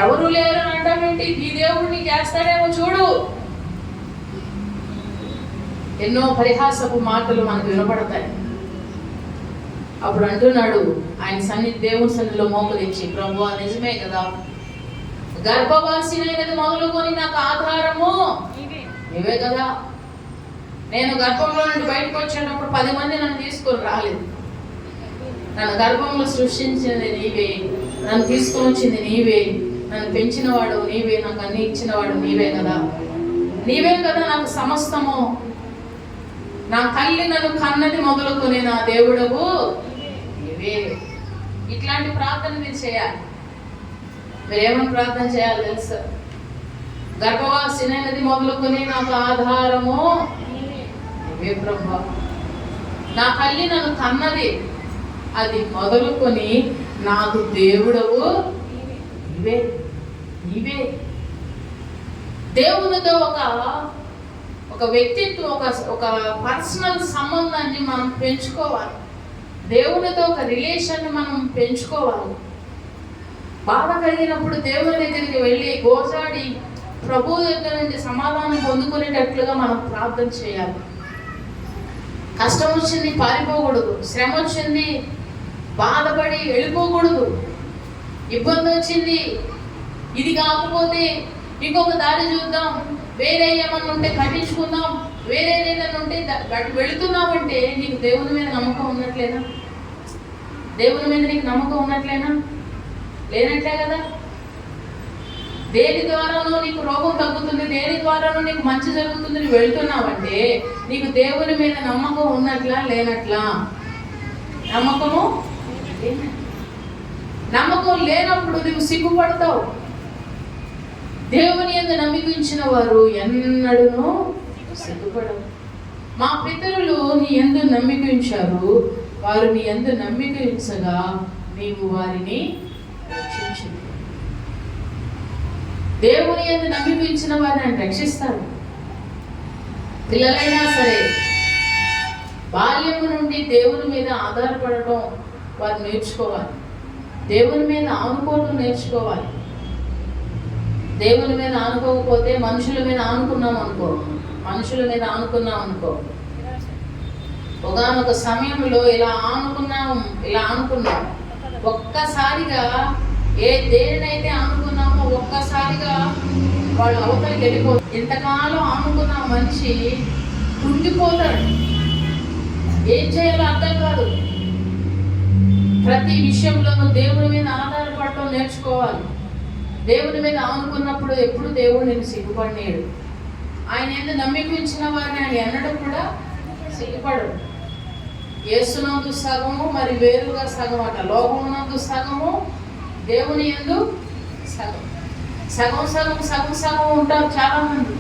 ఎవరు లేరు అని అంటావేంటి? నీ దేవుడిని చేస్తాడేమో చూడు. ఎన్నో పరిహాసపు మాటలు మనకు వినపడతాయి. అప్పుడు అంటున్నాడు ఆయన దేవుని సన్నిధిలో మోకరించి, ప్రభువా నిజమే కదా, గర్భవాసినైనది మొదలుకొని నాకు ఆధారము నీవే కదా. నేను గర్భంలో నుండి బయటకు వచ్చేటప్పుడు 10 మంది నన్ను తీసుకొని రాలేదు. నన్ను గర్భంలో సృష్టించింది నీవే, నన్ను తీసుకొని వచ్చింది నీవే, నన్ను పెంచినవాడు నీవే, నాకు అన్ని ఇచ్చినవాడు నీవే కదా. నీవే కదా నాకు సమస్తము. నా తల్లి నన్ను కన్నది మొదలుకొని నా దేవుడవు నీవే. ఇట్లాంటి ప్రార్థన మీరు చేయాలి. మీరు ఏమని ప్రార్థన చేయాలి తెలుసా? గర్భవాసినది మొదలుకొని నాకు ఆధారము నీవే ప్రభువా. నా తల్లి నన్ను కన్నది అది మొదలుకొని నాకు దేవుడవు నీవే నీవే. దేవునితో ఒక వ్యక్తిత్వం, ఒక పర్సనల్ సంబంధాన్ని మనం పెంచుకోవాలి. దేవునితో ఒక రిలేషన్ మనం పెంచుకోవాలి. బాధ కలిగినప్పుడు దేవుని దగ్గరికి వెళ్ళి గోజాడి ప్రభు దగ్గర నుండి సమాధానం పొందుకునేటట్లుగా మనం ప్రార్థన చేయాలి. కష్టం వచ్చింది పారిపోకూడదు, శ్రమ వచ్చింది బాధపడి వెళ్ళిపోకూడదు, ఇబ్బంది వచ్చింది ఇది కాకపోతే ఇంకొక దారి చూద్దాం, వేరే ఏమన్నా ఉంటే కట్టించుకుందాం, వేరే ఏదైనా ఉంటే వెళుతున్నామంటే నీకు దేవుని మీద నమ్మకం ఉన్నట్లేనా? దేవుని మీద నీకు నమ్మకం ఉన్నట్లేనా? లేనట్లే కదా. దేని ద్వారానో నీకు రోగం తగ్గుతుంది, దేని ద్వారానో నీకు మంచి జరుగుతుంది, నువ్వు వెళ్తున్నావంటే నీకు దేవుని మీద నమ్మకం ఉన్నట్లా లేనట్లా? నమ్మకము నమ్మకం లేనప్పుడు నువ్వు సిగ్గుపడతావు. దేవుని యందు నమ్మికించిన వారు ఎన్నడూనూ సిగ్గుపడరు. మా పితరులు నీ యందు నమ్మికించారు, వారు నీ యందు నమ్మికించగా నీవు వారిని రక్షించు. దేవుని యందు నమ్మికించిన వారిని రక్షిస్తారు. పిల్లలైనా సరే బాల్యము నుండి దేవుని మీద ఆధారపడటం వారు నేర్చుకోవాలి. దేవుని మీద ఆనుకోవడం నేర్చుకోవాలి. దేవుని మీద ఆనుకోకపోతే మనుషుల మీద ఆనుకున్నాం అనుకో, ఒకానొక సమయంలో ఇలా అనుకున్నాం ఒక్కసారిగా దేనినైతే ఆనుకున్నామో ఒక్కసారిగా వాళ్ళు అవతలికి వెళ్ళిపోతారు. ఇంతకాలం ఆనుకున్న మనిషి కుంగిపోతాడు. ఏం చేయాలో అర్థం కాదు. ప్రతి విషయంలోనూ దేవుని మీద ఆధారపడటం నేర్చుకోవాలి. దేవుని మీద ఆనుకున్నప్పుడు ఎప్పుడు దేవుడు నేను సిగ్గుపడినాడు. ఆయన ఎందుకు నమ్మికించిన వారిని ఆయన ఎన్నడూ కూడా సిగ్గుపడడు. యేసునందు సగము మరి వేరుగా సగం అట. లోకమునందు సగము, దేవుని యందు సగం. సగం ఉంటారు చాలా మంది.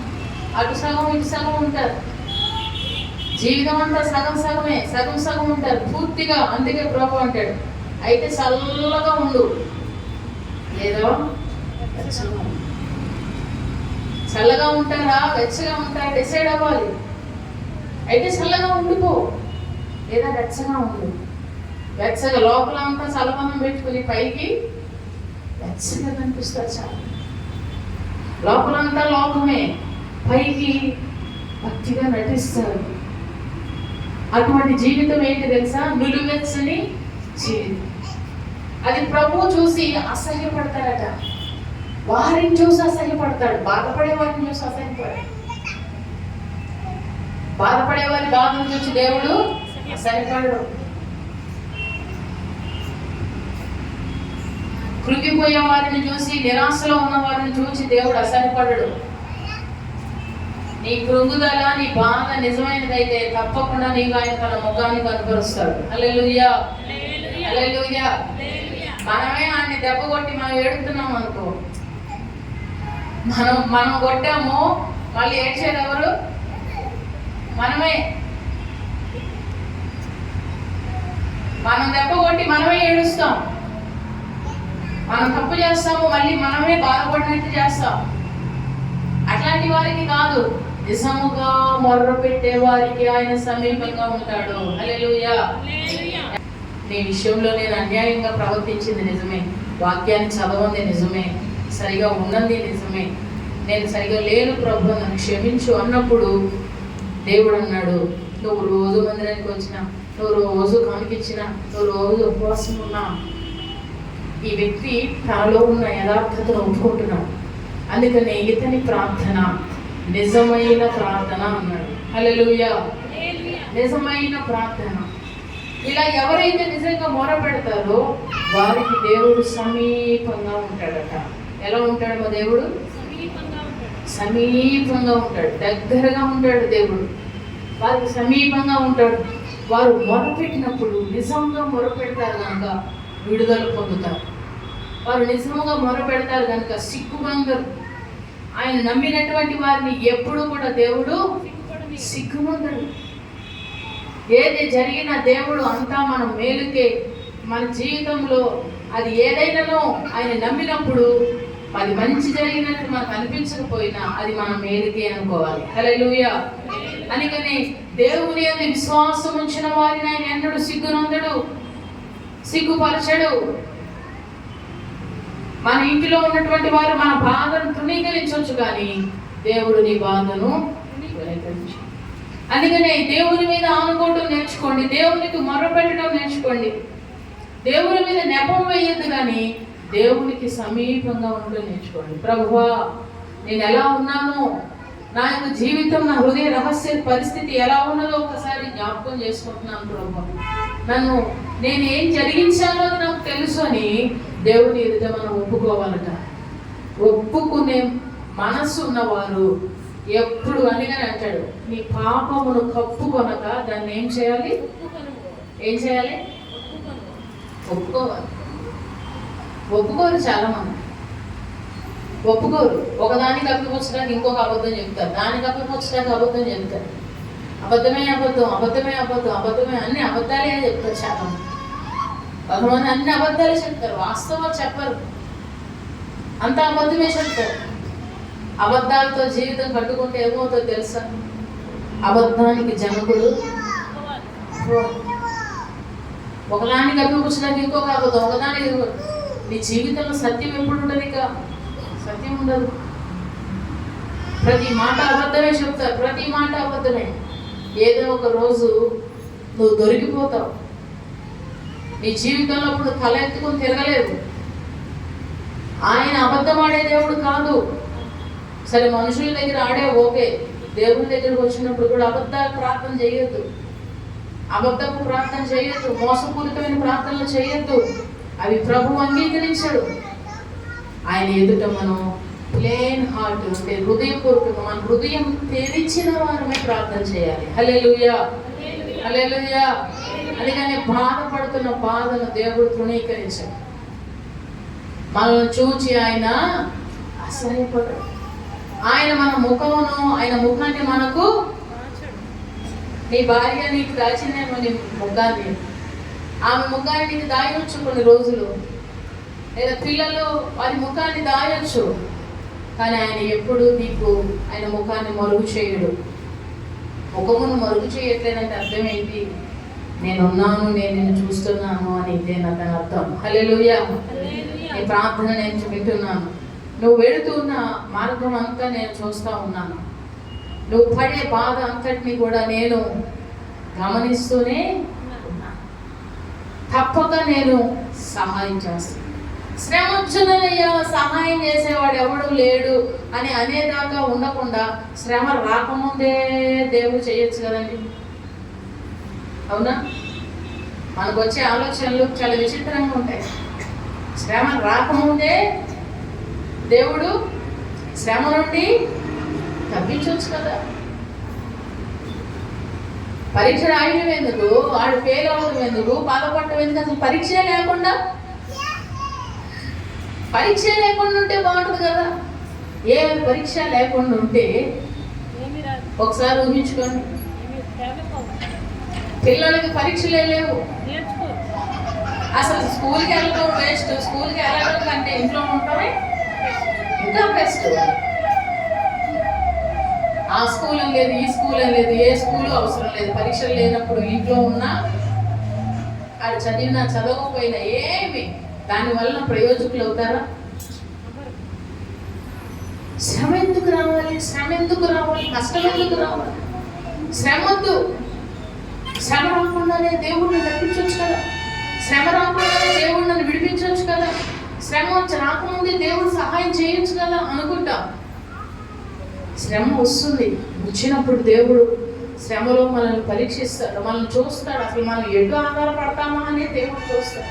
అటు సగం ఇటు సగం ఉంటారు. జీవితం అంతా సగం ఉంటారు పూర్తిగా. అందుకే ప్రభు అంటాడు, అయితే చల్లగా ఉండు, లేదో చల్లగా ఉంటారా వెచ్చగా ఉంటారా డిసైడ్ అవ్వాలి. అయితే చల్లగా ఉండిపో, లేదా వెచ్చగా ఉండు. వెచ్చగా లోపల అంతా చల్లదనం పెట్టుకుని పైకి వెచ్చగా కనిపిస్తారు. చాలా లోపలంతా లోకమే, పైకి భక్తిగా నటిస్తారు. అటువంటి జీవితం ఏంటి తెలుసా? నిలువెచ్చని జీవితం. అది ప్రభువు చూసి అసహ్యపడతాడట. వారిని చూసి అసహ్యపడతాడు. బాధపడే వారిని చూసి అసహ్యపడాడు. బాధపడే వారి బాధను చూసి దేవుడు అసహ్యపడడు. కృంగిపోయే వారిని చూసి, నిరాశలో ఉన్న వారిని చూసి దేవుడు అసహ్యపడడు. నీ కృంగుదల, నీ బాధ నిజమైనదైతే తప్పకుండా నీకు ఆయన తన ముఖాన్ని కనపరుస్తాడు. హల్లెలూయా, హల్లెలూయా. మనమే ఆయన్ని దెబ్బ కొట్టి మనం ఏడుతున్నాం అనుకో, మనం కొట్టాము, మళ్ళీ ఏడ్చేది ఎవరు? మనమే. మనం దెబ్బ కొట్టి మనమే ఏడుస్తాం. మనం తప్పు చేస్తాము, మళ్ళీ మనమే బాధపడినట్టు చేస్తాం. అట్లాంటి వారికి కాదు, నిజముగా మొర్ర పెట్టే వారికి ఆయన సమీపంగా ఉంటాడు. హల్లెలూయా. నీ విషయంలో నేను అన్యాయంగా ప్రవర్తించింది నిజమే, వాక్యాన్ని చదవంది నిజమే, సరిగా ఉన్నది నిజమే, నేను సరిగా లేను ప్రభు, నన్ను క్షమించు అన్నప్పుడు దేవుడు అన్నాడు, నువ్వు రోజు మందిరానికి వచ్చినా, నువ్వు రోజు కానికిచ్చినా, నువ్వు రోజు ఉపవాసం ఉన్నా, ఈ వ్యక్తి తనలో ఉన్న యథార్థతను ఒప్పుకుంటున్నాడు. అందుకని ఇతని ప్రార్థన నిజమైన ప్రార్థన అన్నాడు. హల్లెలూయా, నిజమైన ప్రార్థన. ఇలా ఎవరైతే నిజంగా మొరపెడతారో వారికి దేవుడు సమీపంగా ఉంటాడట. ఎలా ఉంటాడు మా దేవుడు? సమీపంగా ఉంటాడు, దగ్గరగా ఉంటాడు దేవుడు. వారికి సమీపంగా ఉంటాడు. వారు మొరపెట్టినప్పుడు నిజంగా మొరపెడతారు కనుక విడుదల పొందుతారు. వారు నిజంగా మొరపెడతారు కనుక సిగ్గుమందరు. ఆయన నమ్మినటువంటి వారిని ఎప్పుడు కూడా దేవుడు సిగ్గుమందరు. ఏది జరిగినా దేవుడు అంతా మన మేలుకే. మన జీవితంలో అది ఏదైనానో ఆయన నమ్మినప్పుడు అది మంచి జరిగినట్టు మనకు అనిపించకపోయినా అది మన మేలుకే అనుకోవాలి. హల్లెలూయా. అందుకని దేవుని యందు విశ్వాసం ఉంచిన వారిని ఆయన ఎన్నడూ సిగ్గునందడు, సిగ్గుపరచడు. మన ఇంటిలో ఉన్నటువంటి వారు మన బాధను తృణీకరించవచ్చు, కానీ దేవుడు నీ బాధను తృణీకరించు. అందుకనే దేవుని మీద ఆనుకోవడం నేర్చుకోండి, దేవునికి మొర్రపెట్టడం నేర్చుకోండి. దేవుని మీద నెపం వేయద్దు, కానీ దేవునికి సమీపంగా ఉండడం నేర్చుకోండి. ప్రభువా, నేను ఎలా ఉన్నానో, నా యొక్క జీవితం, నా హృదయ రహస్య పరిస్థితి ఎలా ఉన్నదో ఒకసారి జ్ఞాపకం చేసుకుంటున్నాను. ప్రభు, నేను ఏం జరిగించాలో నాకు తెలుసు అని దేవుని ఎదుట మనం ఒప్పుకోవాలట. ఒప్పుకునే మనస్సు ఉన్నవారు ఎప్పుడు అనిగానే అంటాడు, నీ పాపమును కప్పుకొనక దాన్ని ఏం చేయాలి? ఒప్పుకోవాలి. ఒప్పుకోరు చాలా మంది, ఒప్పుకోరు. ఒకదానికి అప్పిపుచ్చడానికి ఇంకొక అబద్ధం చెప్తారు, దానికి అప్పిపుచ్చడానికి అబద్ధం చెప్తారు. అబద్ధమే అన్ని అబద్ధాలే చెప్తారు చాలా మంది. కొంతమంది అన్ని అబద్ధాలే చెప్తారు, వాస్తవాలు చెప్పరు, అంత అబద్ధమే చెప్తారు. అబద్ధాలతో జీవితం కట్టుకుంటే ఏమవుతుందో తెలుసా? అబద్ధానికి జనకుడు. ఒకదానికి అప్పిపుచ్చడానికి ఇంకొక అబద్ధం, ఒకదానికి. నీ జీవితంలో సత్యం ఎప్పుడు ఉంటుంది? ఇక సత్యం ఉండదు. ప్రతి మాట అబద్ధమే చెప్తారు, ప్రతి మాట అబద్ధమే. ఏదో ఒక రోజు నువ్వు దొరికిపోతావు. నీ జీవితంలో ఇప్పుడు తల ఎత్తుకొని తిరగలేదు. ఆయన అబద్ధం ఆడే దేవుడు కాదు. సరే, మనుషుల దగ్గర ఆడే ఓకే, దేవుని దగ్గరకు వచ్చినప్పుడు కూడా అబద్ధాలు ప్రార్థన చేయొద్దు, అబద్ధపు ప్రార్థన చేయొద్దు, మోసపూరితమైన ప్రార్థనలు చేయొద్దు. అవి ప్రభువు అంగీకరించాడు. ఆయన ఎదుట మనం ప్లేన్ హార్ట్ అంటే హృదయపూర్వకంగా, మన హృదయం తెరిచిన వారమే ప్రార్థన చేయాలి. హల్లెలూయా, హల్లెలూయా. అందుకని బాధపడుతున్న బాధను దేవుడు తృణీకరించాడు. మనల్ని చూచి ఆయన అసహ్యపడడు. ఆయన మన ముఖమును, ఆయన ముఖాన్ని మనకు, నీ భార్య నీకు దాచిందేమో నీ ముఖాన్ని, ఆమె ముఖాన్ని నీకు దాయవచ్చు కొన్ని రోజులు, లేదా పిల్లలు వారి ముఖాన్ని దాయొచ్చు, కానీ ఆయన ఎప్పుడు నీకు ఆయన ముఖాన్ని మరుగు చేయడు. ముఖమును మరుగు చేయట్లేదంటే అర్థం ఏంటి? నేనున్నాను, నేను నిన్ను చూస్తున్నాను అని ఇదేనని అర్థం. హల్లెలూయా. నీ ప్రార్థన నేను వింటున్నాను, నువ్వు వెళుతున్న మార్గం అంతా నేను చూస్తూ ఉన్నాను, నువ్వు పడే బాధ అంతటిని కూడా నేను గమనిస్తూనే ఉన్నాను. తప్పక నేను సహాయం చేస్తాను. శ్రమ వచ్చునయ్యా, సహాయం చేసేవాడు ఎవడు లేడు అని అనేదాకా ఉండకుండా శ్రమ రాకముందే దేవుడు చేయొచ్చు కదండి. అవునా? మనకు వచ్చే ఆలోచనలు చాలా విచిత్రంగా ఉంటాయి. శ్రమ రాకముందే దేవుడు శ్రమ నుండి తప్పించవచ్చు కదా. పరీక్ష రాయడం ఎందుకు, వాడు ఫెయిల్ అవ్వడం ఎందుకు, బాధపడటం ఎందుకు? అసలు పరీక్ష లేకుండా ఉంటే బాగుంటుంది కదా. ఏ పరీక్ష లేకుండా ఉంటే ఒకసారి ఊహించుకోండి. పిల్లలకి పరీక్షలే లేవు, అసలు స్కూల్కి వెళ్ళడం బెస్ట్. స్కూల్కి వెళ్ళడం కంటే ఇంట్లో ఉండటమే ఇంకా బెస్ట్. ఆ స్కూల్ లేదు, ఈ స్కూల్ లేదు, ఏ స్కూల్ అవసరం లేదు. పరీక్షలు లేనప్పుడు ఇంట్లో ఉన్నా, అది చదివినా చదవకపోయినా ఏమి దానివల్ల ప్రయోజకులు అవుతారా? శ్రమ ఎందుకు రావాలి? కష్టం ఎందుకు రావాలి? శ్రమ వద్దు. శ్రమ రాకుండానే దేవుడిని రప్పించవచ్చు కదా. శ్రమ రాకుండానే దేవుడు నన్ను విడిపించవచ్చు కదా. శ్రమ వచ్చి రాకముందే దేవుడు సహాయం చేయొచ్చు కదా అనుకుంటాం. శ్రమ వస్తుంది, వచ్చినప్పుడు దేవుడు శ్రమలో మనల్ని పరీక్షిస్తాడు, మనల్ని చూస్తాడు. అసలు మనం ఎటు ఆధారపడతామా అనే దేవుడు చూస్తాడు,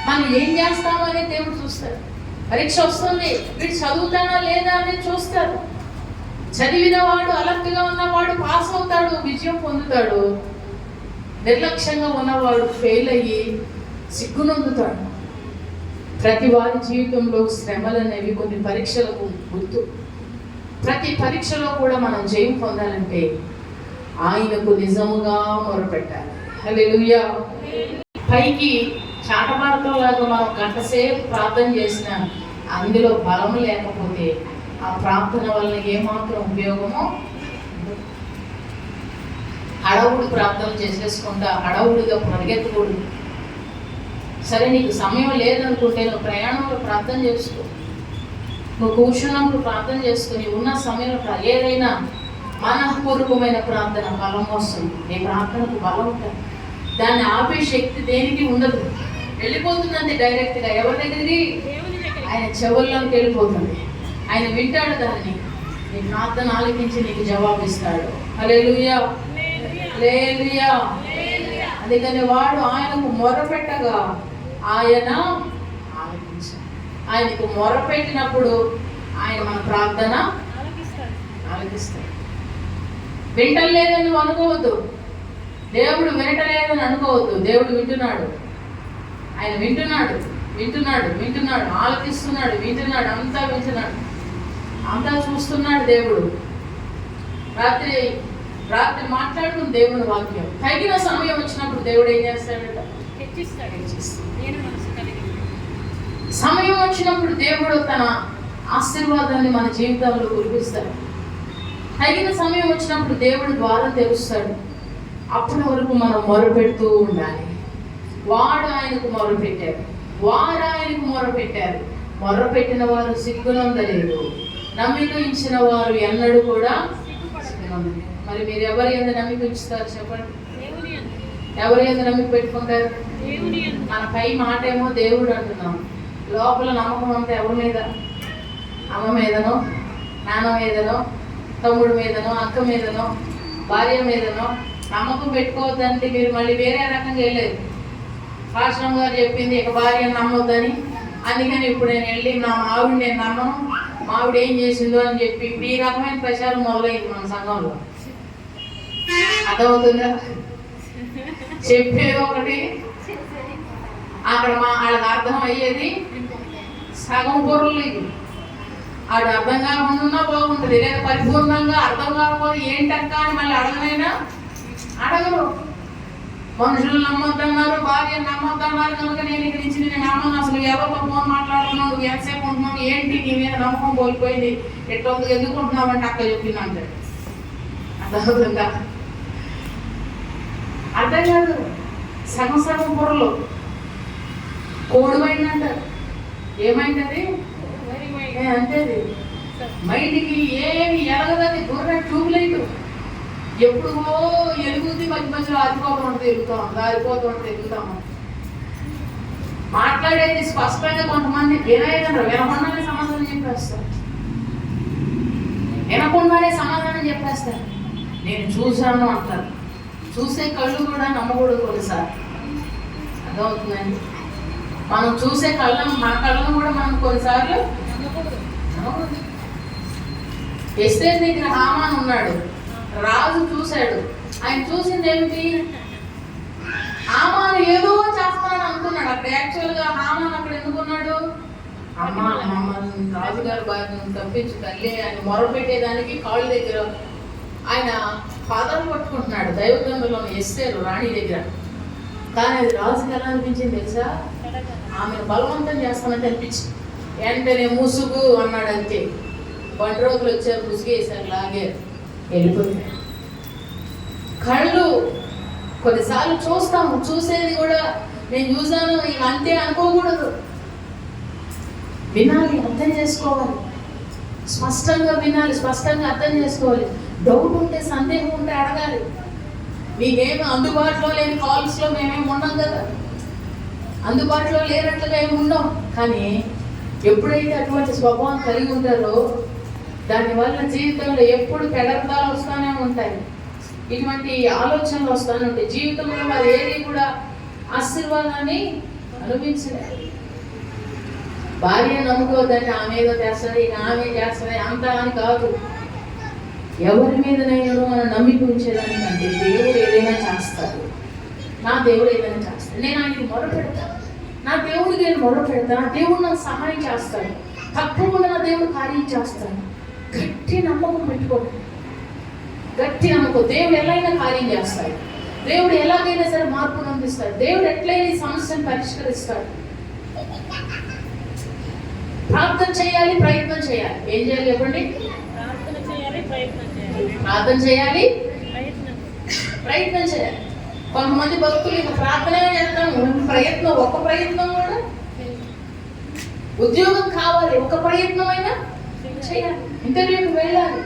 మనం ఏం చేస్తామా అనే దేవుడు చూస్తాడు. పరీక్ష వస్తుంది, వీడు చదువుతానా లేదా అనేది చూస్తారు. చదివినవాడు, అలర్ట్గా ఉన్నవాడు పాస్ అవుతాడు, విజయం పొందుతాడు. నిర్లక్ష్యంగా ఉన్నవాడు ఫెయిల్ అయ్యి సిగ్గునొందుతాడు. ప్రతి వారి జీవితంలో శ్రమలు అనేవి కొన్ని పరీక్షలకు గుర్తు. ప్రతి పరీక్షలో కూడా మనం జయం పొందాలంటే ఆయనకు నిజముగా మొరపెట్టాలి. హల్లెలూయా. పైకి చాటమార్గంలాగా మనం గంటసేపు ప్రార్థన చేసిన అందులో బలం లేకపోతే ఆ ప్రార్థన వల్ల ఏమాత్రం ఉపయోగమో. హడావుడి ప్రార్థన చేసేసుకుంటా హడావుడిగా పరిగెత్తకూడదు. సరే, నీకు సమయం లేదనుకుంటే నువ్వు ప్రయాణంలో ప్రార్థన చేసుకో, నువ్వు కూర్చున్నప్పుడు ప్రార్థన చేసుకుని ఉన్న సమయంలో ఏదైనా మనఃపూర్వకమైన ప్రార్థన బలం వస్తుంది. నీ ప్రార్థనకు బలం ఉంటుంది. దాన్ని ఆపే శక్తి దేనికి ఉండదు. వెళ్ళిపోతుందండి డైరెక్ట్గా ఎవరి దగ్గరికి? ఆయన చెవుల్లోకి వెళ్ళిపోతుంది. ఆయన వింటాడు దాన్ని. నీ ప్రార్థన ఆలకించి నీకు జవాబిస్తాడు. హల్లెలూయా, హల్లెలూయా. అందుకని వాడు ఆయనకు మొరపెట్టగా ఆయన ఆలకించాడు. ఆయనకు మొరపెట్టినప్పుడు ఆయన మన ప్రార్థన ఆలకిస్తాడు. వింటలేదని నువ్వు అనుకోవద్దు. దేవుడు వినటలేదని అనుకోవద్దు. దేవుడు వింటున్నాడు. ఆయన వింటున్నాడు, వింటున్నాడు, వింటున్నాడు, ఆలకిస్తున్నాడు, వింటున్నాడు, అంతా వింటున్నాడు, అంతా చూస్తున్నాడు. దేవుడు రాత్రి రాత్రి మాట్లాడుకుని దేవుని వాక్యం తగిన సమయం వచ్చినప్పుడు దేవుడు ఏం చేస్తాడట? సమయం వచ్చినప్పుడు దేవుడు తన ఆశీర్వాదాన్ని మన జీవితాల్లో కురిపిస్తాడు. తగిన సమయం వచ్చినప్పుడు దేవుడు ద్వారం తెరుస్తాడు. అప్పటి వరకు మనం మొరపెడుతూ ఉండాలి. వాడు ఆయనకు మొరపెట్టారు, వారు ఆయనకు మొరపెట్టారు. మొరపెట్టిన వారు సిగ్గునందలేదు, నమ్మిక ఇచ్చిన వారు ఎన్నడూ కూడా సిగ్గునందలేదు. మరి మీరు ఎవరి యందు నమ్మిక ఉంచుతారు చెప్పండి? ఎవరి యందు నమ్మిక పెట్టుకుంటారు? మన పై మాట ఏమో దేవుడు అంటున్నాం, లోపల నమ్మకం అంతా ఎవరి మీద? అమ్మ మీదనో, నాన్న మీదనో, తమ్ముడు మీదనో, అక్క మీదనో, భార్య మీదనో నమ్మకం పెట్టుకోవద్దంటే మీరు మళ్ళీ వేరే రకంగా వెళ్ళలేదు. పాస్టర్ గారు చెప్పింది ఇక భార్యను నమ్మొద్దని, అందుకని ఇప్పుడు నేను వెళ్ళి నా మావిడి నేను నమ్మను, మావిడి ఏం చేసిందో అని చెప్పి ఇప్పుడు ఈ రకమైన ప్రచారం మొదలైంది మన సంఘంలో. అర్థమవుతుందా? చెప్పేది ఒకటి, అక్కడ వాళ్ళకి అర్థం అయ్యేది సగం పొరులు. ఆడు అర్థం కాకుండా బాగుంటుంది, లేదా పరిపూర్ణంగా అర్థం కాకపోతే ఏంటక్క అని మళ్ళీ అడగనైనా అడగరు. మనుషులు నమ్మొద్దన్నారు, భార్య నమ్మొద్దన్నారు కనుక నేను ఇక్కడ నుంచి నేను నమ్మను. అసలు ఎవరితో ఫోన్ మాట్లాడుతున్నావు, నువ్వు ఎంతసేపు ఉంటున్నావు, ఏంటి నీ మీద నమ్మకం కోల్పోయింది, ఎట్లా ఎందుకుంటున్నావు అంటే అక్క చెప్పింది అంటాడు. అర్థమవుతుందా? అర్థం కాదు. సగం సగం పొరలు కోడిపోయిందంటారు. ఏమైంది? అంతేది మైండ్కి ఏమి ఎలగదని గుర్ర ట్యూబ్లైట్ ఎప్పుడో ఎలుగుద్ది, మధ్య మధ్యలో ఆరిపోతుంటే తిరుగుతాము. మాట్లాడేది స్పష్టంగా కొంతమంది వినకుండానే సమాధానం చెప్పేస్తారు, వినకుండానే సమాధానం చెప్పేస్తారు. నేను చూశాను అంటారు. చూసే కళ్ళు కూడా నమ్మకూడదు కొన్నిసార్లు. అర్థమవుతుందండి? మనం చూసే మన కళ్ళను కూడా మనం కొన్నిసార్లు నమ్మకూడదు. ఎస్తేర్ దగ్గర హామాన్ ఉన్నాడు, రాజు చూశాడు. ఆయన చూసింది ఏమిటి? హామాను ఏదో చేస్తానని అనుకున్నాడు. అక్కడ యాక్చువల్గా హామాన్ అక్కడ ఎందుకున్నాడు? అమ్మ మమ్మల్ని రాజుగారు బాగా తప్పించు తల్లి ఆయన మొరపెట్టేదానికి కాళ్ళు దగ్గర ఆయన పాదాలు పట్టుకుంటున్నాడు. దైవగ్రంథంలో ఎస్తేరు రాణి దగ్గర. కానీ అది రాజుకి ఎలా అనిపించింది తెలుసా? ఆమెను బలవంతం చేస్తానని అనిపించింది. వెంటనే ముసుగు అన్నాడు. అంతే, 10 రోజులు వచ్చారు, ముసుగేసారు, లాగారు, వెళ్ళిపోతాయి. కళ్ళు కొన్నిసార్లు చూస్తాము, చూసేది కూడా నేను చూసాను ఇక అంతే అనుకోకూడదు. వినాలి, అర్థం చేసుకోవాలి, స్పష్టంగా వినాలి, స్పష్టంగా అర్థం చేసుకోవాలి. డౌట్ ఉంటే, సందేహం ఉంటే అడగాలి. మీకేమి అందుబాటులో లేని కాల్స్లో మేమేమి ఉన్నాం కదా, అందుబాటులో లేనట్లుగా ఏమి ఉన్నాం. కానీ ఎప్పుడైతే అటువంటి స్వభావం కలిగి ఉంటారో దానివల్ల జీవితంలో ఎప్పుడు పెడర్థాలు వస్తూనే ఉంటాయి, ఇటువంటి ఆలోచనలు వస్తూనే ఉంటాయి. జీవితంలో మరి ఏది కూడా ఆశీర్వాదాన్ని అనుభవించలేదు. భార్య నమ్ముకోవద్దంటే ఆమె ఏదో చేస్తుంది, ఇక ఆమె చేస్తుంది అంతా అని కాదు. ఎవరి మీదనైనా మనం నమ్మిక ఉంచేదానికంటే దేవుడు ఏదైనా చేస్తాడు. నా దేవుడు ఏదైనా చేస్తాడు. నేను ఆయనకి మొరపెడతాను, నా దేవుడికి నేను మొరపెడతాను, నా దేవుడు నాకు సహాయం చేస్తాడు, తప్పకుండా నా దేవుడు కార్యం చేస్తాడు. గట్టి నమ్మకం పెట్టుకోండి, గట్టి నమ్మకం. దేవుడు ఎలాగైనా కార్యం చేస్తాడు, దేవుడు ఎలాగైనా సరే మార్పును అందిస్తాడు, దేవుడు ఎట్లయినా ఈ సమస్యను పరిష్కరిస్తాడు. ప్రార్థన చేయాలి, ప్రయత్నం చేయాలి. ఏం చేయాలి చెప్పండి? ప్రార్థన చేయాలి, ప్రయత్నం చేయాలి. కొంతమంది భక్తులు ఇక ప్రార్థనే చేస్తాము, ప్రయత్నం ఒక ప్రయత్నం కూడా. ఉద్యోగం కావాలి, ఒక ప్రయత్నం అయినా చేయాలి, ఇంటర్వ్యూకి వెళ్ళాలి,